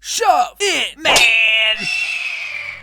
Shove it, man!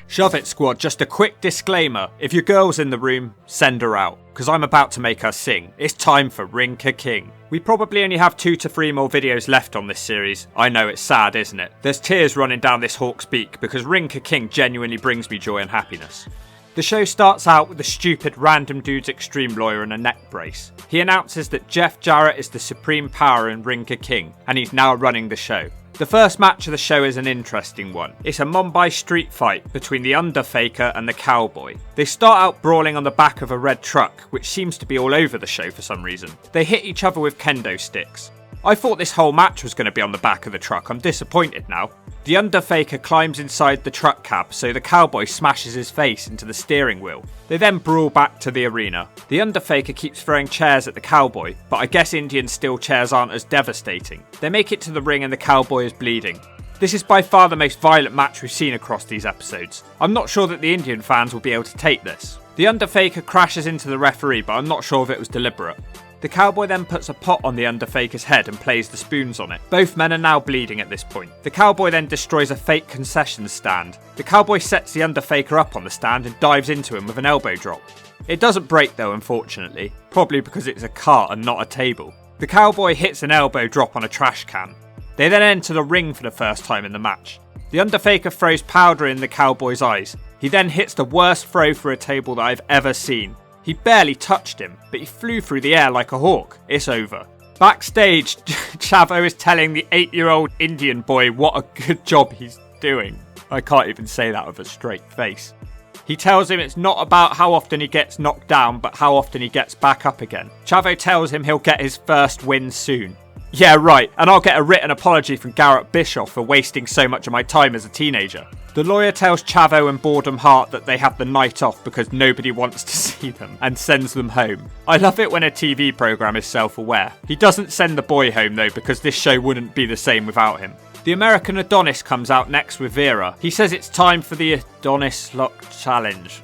Shove it, squad, just a quick disclaimer. If your girl's in the room, send her out, because I'm about to make her sing. It's time for Ring King. We probably only have 2 to 3 more videos left on this series. I know, it's sad, isn't it? There's tears running down this hawk's beak, because Ring King genuinely brings me joy and happiness. The show starts out with the stupid random dude's extreme lawyer in a neck brace. He announces that Jeff Jarrett is the supreme power in Ring King, and he's now running the show. The first match of the show is an interesting one. It's a Mumbai street fight between the Underfaker and the Cowboy. They start out brawling on the back of a red truck, which seems to be all over the show for some reason. They hit each other with kendo sticks. I thought this whole match was going to be on the back of the truck. I'm disappointed now. The Underfaker climbs inside the truck cab, so the Cowboy smashes his face into the steering wheel. They then brawl back to the arena. The Underfaker keeps throwing chairs at the Cowboy, but I guess Indian steel chairs aren't as devastating. They make it to the ring and the Cowboy is bleeding. This is by far the most violent match we've seen across these episodes. I'm not sure that the Indian fans will be able to take this. The Underfaker crashes into the referee, but I'm not sure if it was deliberate. The Cowboy then puts a pot on the Underfaker's head and plays the spoons on it. Both men are now bleeding at this point. The Cowboy then destroys a fake concession stand. The Cowboy sets the Underfaker up on the stand and dives into him with an elbow drop. It doesn't break though, unfortunately, probably because it's a cart and not a table. The Cowboy hits an elbow drop on a trash can. They then enter the ring for the first time in the match. The Underfaker throws powder in the Cowboy's eyes. He then hits the worst throw for a table that I've ever seen. He barely touched him, but he flew through the air like a hawk. It's over. Backstage, Chavo is telling the 8-year-old Indian boy what a good job he's doing. I can't even say that with a straight face. He tells him it's not about how often he gets knocked down, but how often he gets back up again. Chavo tells him he'll get his first win soon. Yeah, right, and I'll get a written apology from Garrett Bischoff for wasting so much of my time as a teenager. The lawyer tells Chavo and Boredom Hart that they have the night off because nobody wants to see them, and sends them home. I love it when a TV programme is self-aware. He doesn't send the boy home though, because this show wouldn't be the same without him. The American Adonis comes out next with Vera. He says it's time for the Adonis Lock Challenge,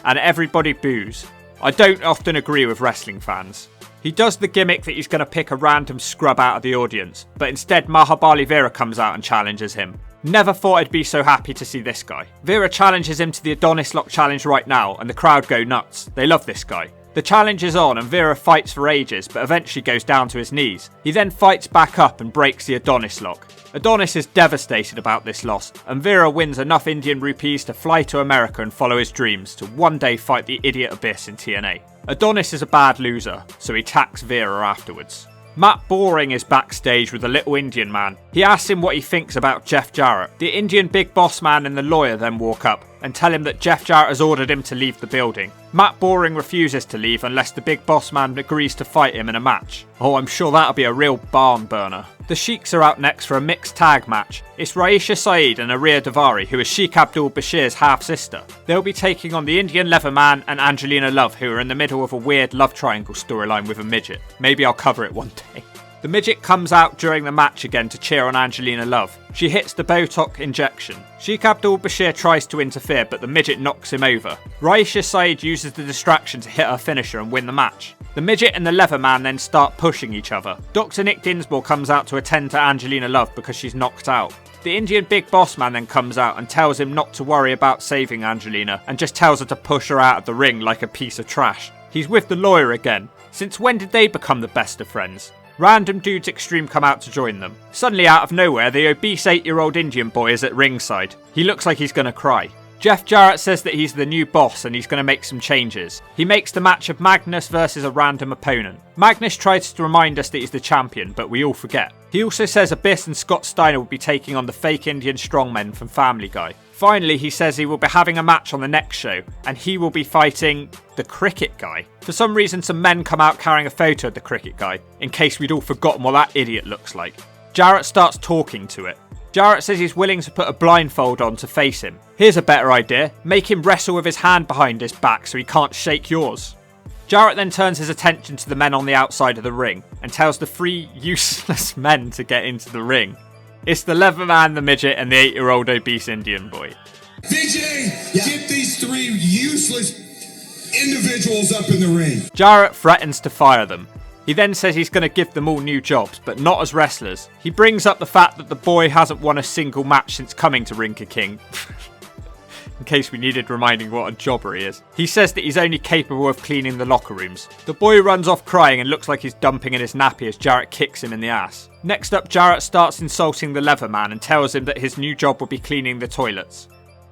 and everybody boos. I don't often agree with wrestling fans. He does the gimmick that he's going to pick a random scrub out of the audience, but instead Mahabali Vera comes out and challenges him. Never thought I'd be so happy to see this guy. Vera challenges him to the Adonis Lock Challenge right now, and the crowd go nuts. They love this guy. The challenge is on, and Vera fights for ages, but eventually goes down to his knees. He then fights back up and breaks the Adonis Lock. Adonis is devastated about this loss, and Vera wins enough Indian rupees to fly to America and follow his dreams to one day fight the idiot Obese in TNA. Adonis is a bad loser, so he attacks Vera afterwards. Matt Boring is backstage with the little Indian man. He asks him what he thinks about Jeff Jarrett. The Indian big boss man and the lawyer then walk up and tell him that Jeff Jarrett has ordered him to leave the building. Matt Boring refuses to leave unless the big boss man agrees to fight him in a match. Oh, I'm sure that'll be a real barn burner. The Sheiks are out next for a mixed tag match. It's Raisha Saeed and Aria Davari, who is Sheikh Abdul Bashir's half-sister. They'll be taking on the Indian Leatherman and Angelina Love, who are in the middle of a weird love triangle storyline with a midget. Maybe I'll cover it one day. The midget comes out during the match again to cheer on Angelina Love. She hits the Botox injection. Sheikh Abdul Bashir tries to interfere, but the midget knocks him over. Raisha Saeed uses the distraction to hit her finisher and win the match. The midget and the Leatherman then start pushing each other. Dr. Nick Dinsmore comes out to attend to Angelina Love because she's knocked out. The Indian big boss man then comes out and tells him not to worry about saving Angelina, and just tells her to push her out of the ring like a piece of trash. He's with the lawyer again. Since when did they become the best of friends? Random dudes extreme come out to join them. Suddenly out of nowhere, the obese 8-year-old Indian boy is at ringside. He looks like he's gonna cry. Jeff Jarrett says that he's the new boss and he's going to make some changes. He makes the match of Magnus versus a random opponent. Magnus tries to remind us that he's the champion, but we all forget. He also says Abyss and Scott Steiner will be taking on the fake Indian strongmen from Family Guy. Finally, he says he will be having a match on the next show, and he will be fighting the cricket guy. For some reason, some men come out carrying a photo of the cricket guy, in case we'd all forgotten what that idiot looks like. Jarrett starts talking to it. Jarrett says he's willing to put a blindfold on to face him. Here's a better idea. Make him wrestle with his hand behind his back so he can't shake yours. Jarrett then turns his attention to the men on the outside of the ring and tells the 3 useless men to get into the ring. It's the Leatherman, the midget, and the 8-year-old obese Indian boy. VJ, get these 3 useless individuals up in the ring. Jarrett threatens to fire them. He then says he's going to give them all new jobs, but not as wrestlers. He brings up the fact that the boy hasn't won a single match since coming to Ring of King. In case we needed reminding what a jobber he is. He says that he's only capable of cleaning the locker rooms. The boy runs off crying and looks like he's dumping in his nappy as Jarrett kicks him in the ass. Next up, Jarrett starts insulting the Leatherman and tells him that his new job will be cleaning the toilets.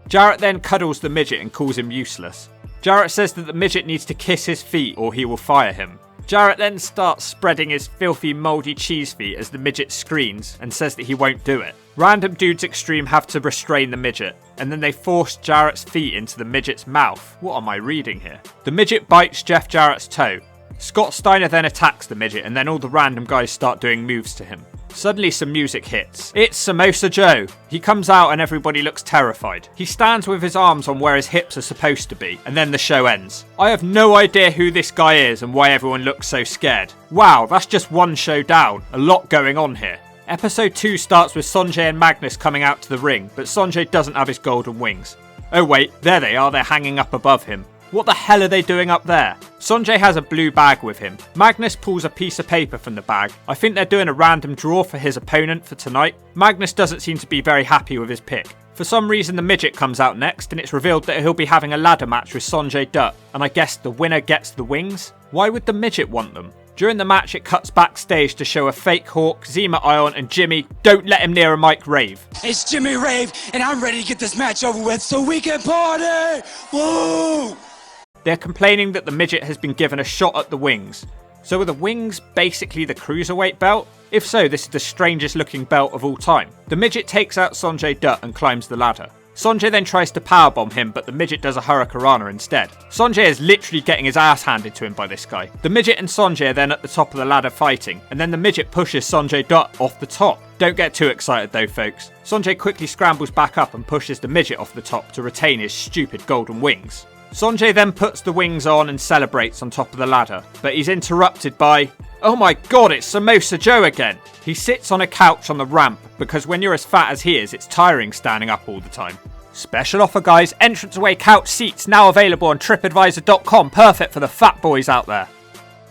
Jarrett then cuddles the midget and calls him useless. Jarrett says that the midget needs to kiss his feet or he will fire him. Jarrett then starts spreading his filthy mouldy cheese feet as the midget screams and says that he won't do it. Random dudes extreme have to restrain the midget, and then they force Jarrett's feet into the midget's mouth. What am I reading here? The midget bites Jeff Jarrett's toe. Scott Steiner then attacks the midget, and then all the random guys start doing moves to him. Suddenly some music hits. It's Samosa Joe. He comes out and everybody looks terrified. He stands with his arms on where his hips are supposed to be, and then the show ends. I have no idea who this guy is and why everyone looks so scared. Wow, that's just one show down. A lot going on here. Episode 2 starts with Sonjay and Magnus coming out to the ring, but Sonjay doesn't have his golden wings. Oh wait, there they are, they're hanging up above him. What the hell are they doing up there? Sonjay has a blue bag with him. Magnus pulls a piece of paper from the bag. I think they're doing a random draw for his opponent for tonight. Magnus doesn't seem to be very happy with his pick. For some reason the midget comes out next and it's revealed that he'll be having a ladder match with Sonjay Dutt, and I guess the winner gets the wings? Why would the midget want them? During the match it cuts backstage to show a fake Hawk, Zima Ion and Jimmy don't let him near a mic rave. It's Jimmy Rave and I'm ready to get this match over with so we can party! Woo! They're complaining that the midget has been given a shot at the wings. So are the wings basically the cruiserweight belt? If so, this is the strangest looking belt of all time. The midget takes out Sonjay Dutt and climbs the ladder. Sonjay then tries to powerbomb him, but the midget does a hurricanrana instead. Sonjay is literally getting his ass handed to him by this guy. The midget and Sonjay are then at the top of the ladder fighting, and then the midget pushes Sonjay Dutt off the top. Don't get too excited though, folks. Sonjay quickly scrambles back up and pushes the midget off the top to retain his stupid golden wings. Sonjay then puts the wings on and celebrates on top of the ladder, but he's interrupted by, oh my god, it's Samosa Joe again! He sits on a couch on the ramp, because when you're as fat as he is, it's tiring standing up all the time. Special offer guys, entrance away couch seats now available on tripadvisor.com, perfect for the fat boys out there.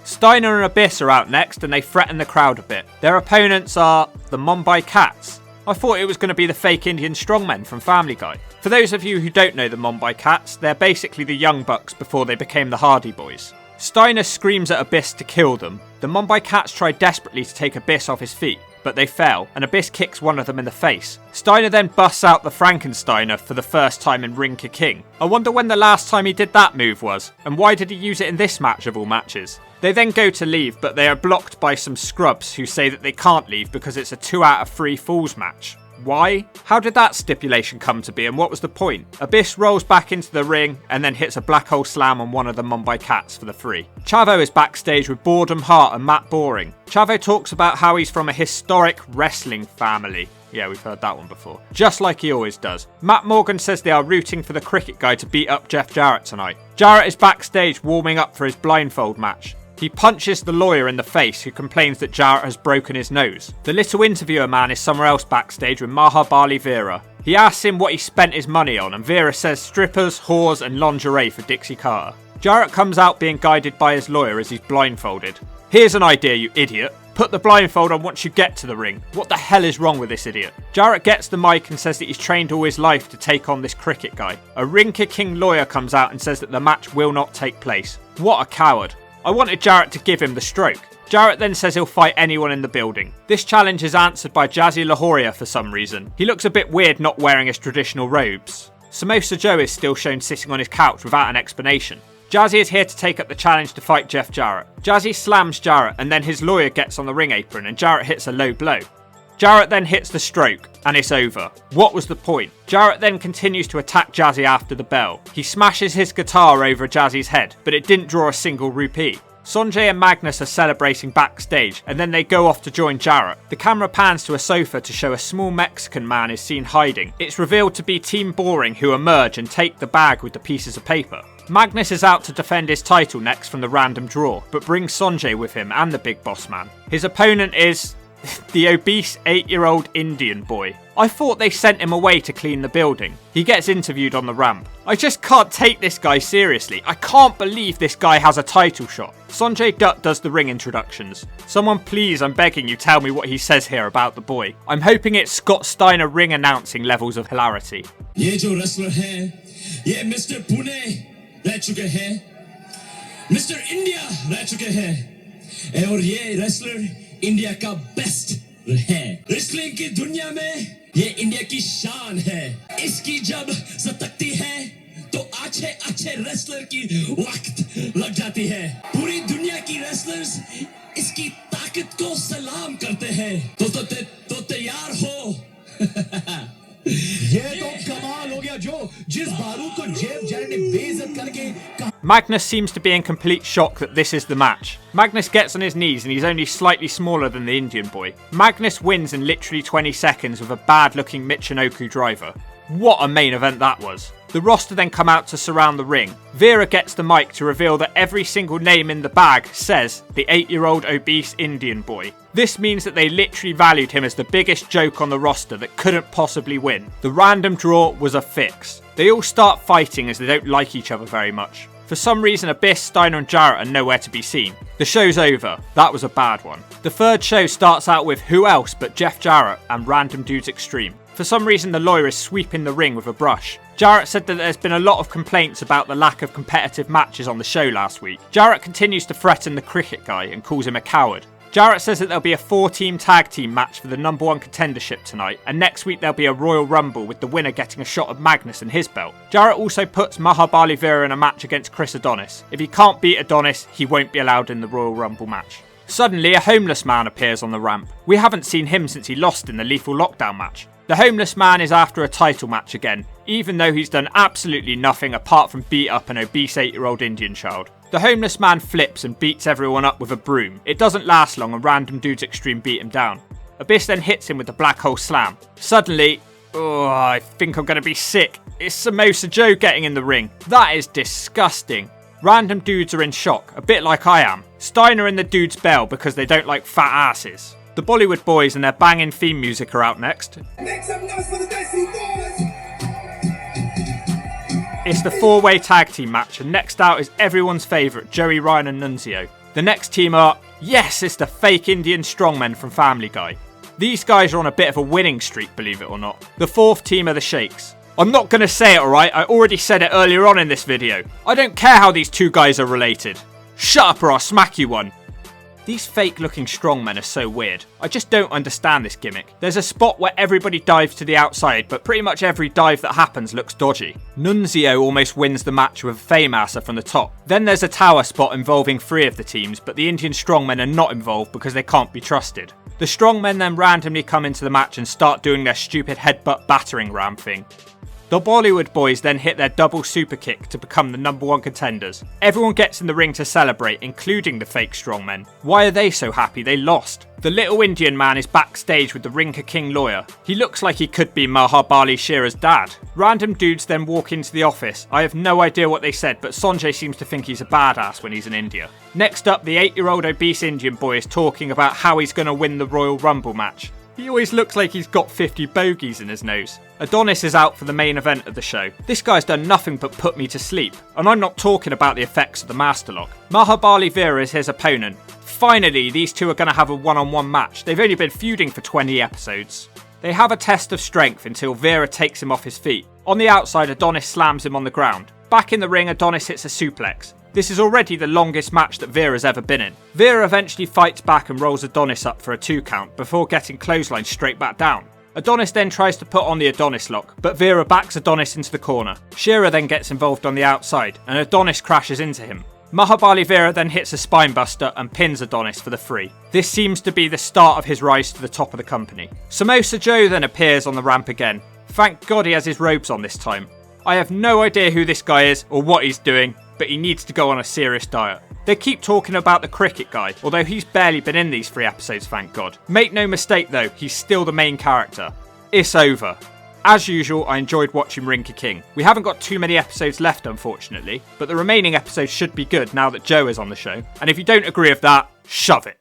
Steiner and Obese are out next and they threaten the crowd a bit. Their opponents are the Mumbai Cats. I thought it was going to be the fake Indian strongmen from Family Guy. For those of you who don't know the Mumbai Cats, they're basically the Young Bucks before they became the Hardy Boys. Steiner screams at Obese to kill them. The Mumbai Cats try desperately to take Obese off his feet, but they fail, and Obese kicks one of them in the face. Steiner then busts out the Frankensteiner for the first time in Ring of King. I wonder when the last time he did that move was, and why did he use it in this match of all matches? They then go to leave, but they are blocked by some scrubs who say that they can't leave because it's a 2 out of 3 falls match. Why? How did that stipulation come to be and what was the point? Obese rolls back into the ring and then hits a black hole slam on one of the Mumbai Cats for the 3. Chavo is backstage with Boredom Hart and Matt Boring. Chavo talks about how he's from a historic wrestling family. Yeah, we've heard that one before. Just like he always does. Matt Morgan says they are rooting for the cricket guy to beat up Jeff Jarrett tonight. Jarrett is backstage warming up for his blindfold match. He punches the lawyer in the face who complains that Jarrett has broken his nose. The little interviewer man is somewhere else backstage with Mahabali Veera. He asks him what he spent his money on and Veera says strippers, whores and lingerie for Dixie Carter. Jarrett comes out being guided by his lawyer as he's blindfolded. Here's an idea, you idiot. Put the blindfold on once you get to the ring. What the hell is wrong with this idiot? Jarrett gets the mic and says that he's trained all his life to take on this cricket guy. A Ring of King lawyer comes out and says that the match will not take place. What a coward. I wanted Jarrett to give him the stroke. Jarrett then says he'll fight anyone in the building. This challenge is answered by Jazzy Lahoria for some reason. He looks a bit weird not wearing his traditional robes. Samosa Joe is still shown sitting on his couch without an explanation. Jazzy is here to take up the challenge to fight Jeff Jarrett. Jazzy slams Jarrett and then his lawyer gets on the ring apron and Jarrett hits a low blow. Jarrett then hits the stroke, and it's over. What was the point? Jarrett then continues to attack Jazzy after the bell. He smashes his guitar over Jazzy's head, but it didn't draw a single rupee. Sonjay and Magnus are celebrating backstage, and then they go off to join Jarrett. The camera pans to a sofa to show a small Mexican man is seen hiding. It's revealed to be Team Boring who emerge and take the bag with the pieces of paper. Magnus is out to defend his title next from the random draw, but brings Sonjay with him and the big boss man. His opponent is The obese 8-year-old Indian boy. I thought they sent him away to clean the building. He gets interviewed on the ramp. I just can't take this guy seriously. I can't believe this guy has a title shot. Sanjay Dutt does the ring introductions. Someone please, I'm begging you, tell me what he says here about the boy. I'm hoping it's Scott Steiner ring announcing levels of hilarity. ये जो wrestler है, ये Mr. Pune रह चुके हैं, Mr. India रह चुके हैं, और ये wrestler इंडिया का बेस्ट है. रेसलिंग की दुनिया में ये इंडिया की शान है. इसकी जब सतकती है तो अच्छे रेसलर की वक्त लग जाती है. पूरी दुनिया की रेसलर्स इसकी ताकत को सलाम करते हैं. तो तैयार हो. ये तो कमाल हो गया जो जिस बारूद को जैरेट ने बेइज्जत करके. Magnus seems to be in complete shock that this is the match. Magnus gets on his knees and he's only slightly smaller than the Indian boy. Magnus wins in literally 20 seconds with a bad looking Michinoku driver. What a main event that was. The roster then come out to surround the ring. Vera gets the mic to reveal that every single name in the bag says the 8-year-old obese Indian boy. This means that they literally valued him as the biggest joke on the roster that couldn't possibly win. The random draw was a fix. They all start fighting as they don't like each other very much. For some reason, Obese, Steiner and Jarrett are nowhere to be seen. The show's over. That was a bad one. The third show starts out with who else but Jeff Jarrett and Random Dudes Extreme. For some reason, the lawyer is sweeping the ring with a brush. Jarrett said that there's been a lot of complaints about the lack of competitive matches on the show last week. Jarrett continues to threaten the cricket guy and calls him a coward. Jarrett says that there'll be a 4-team tag team match for the #1 contendership tonight, and next week there'll be a Royal Rumble with the winner getting a shot of Magnus and his belt. Jarrett also puts Mahabali Vera in a match against Chris Adonis. If he can't beat Adonis, he won't be allowed in the Royal Rumble match. Suddenly, a homeless man appears on the ramp. We haven't seen him since he lost in the Lethal Lockdown match. The homeless man is after a title match again, even though he's done absolutely nothing apart from beat up an obese 8-year-old Indian child. The homeless man flips and beats everyone up with a broom. It doesn't last long and Random Dudes Extreme beat him down. Abyss then hits him with the black hole slam. Suddenly, I think I'm going to be sick. It's Samosa Joe getting in the ring. That is disgusting. Random dudes are in shock, a bit like I am. Steiner and the dudes bail because they don't like fat asses. The Bollywood Boys and their banging theme music are out next. Make some noise for the Dicey Boys. It's the 4-way tag team match, and next out is everyone's favourite, Joey Ryan and Nunzio. The next team are, yes, it's the fake Indian strongmen from Family Guy. These guys are on a bit of a winning streak, believe it or not. The fourth team are the Sheiks. I'm not going to say it, alright? I already said it earlier on in this video. I don't care how these two guys are related. Shut up or I'll smack you one. These fake looking strongmen are so weird. I just don't understand this gimmick. There's a spot where everybody dives to the outside, but pretty much every dive that happens looks dodgy. Nunzio almost wins the match with a Fame-Asser from the top. Then there's a tower spot involving 3 of the teams, but the Indian strongmen are not involved because they can't be trusted. The strongmen then randomly come into the match and start doing their stupid headbutt battering ram thing. The Bollywood Boys then hit their double super kick to become the #1 contenders. Everyone gets in the ring to celebrate, including the fake strongmen. Why are they so happy they lost? The little Indian man is backstage with the Rinker King lawyer. He looks like he could be Mahabali Shira's dad. Random dudes then walk into the office. I have no idea what they said, but Sanjay seems to think he's a badass when he's in India. Next up, the 8-year-old obese Indian boy is talking about how he's going to win the Royal Rumble match. He always looks like he's got 50 bogeys in his nose. Adonis is out for the main event of the show. This guy's done nothing but put me to sleep. And I'm not talking about the effects of the Master Lock. Mahabali Vera is his opponent. Finally, these two are going to have a one-on-one match. They've only been feuding for 20 episodes. They have a test of strength until Vera takes him off his feet. On the outside, Adonis slams him on the ground. Back in the ring, Adonis hits a suplex. This is already the longest match that Vera's ever been in. Vera eventually fights back and rolls Adonis up for a 2 count before getting clotheslined straight back down. Adonis then tries to put on the Adonis lock, but Vera backs Adonis into the corner. Shira then gets involved on the outside, and Adonis crashes into him. Mahabali Vera then hits a spinebuster and pins Adonis for the 3. This seems to be the start of his rise to the top of the company. Samosa Joe then appears on the ramp again. Thank God he has his robes on this time. I have no idea who this guy is or what he's doing, but he needs to go on a serious diet. They keep talking about the cricket guy, although he's barely been in these 3 episodes, thank God. Make no mistake though, he's still the main character. It's over. As usual, I enjoyed watching Rinker King. We haven't got too many episodes left, unfortunately, but the remaining episodes should be good now that Joe is on the show. And if you don't agree with that, shove it.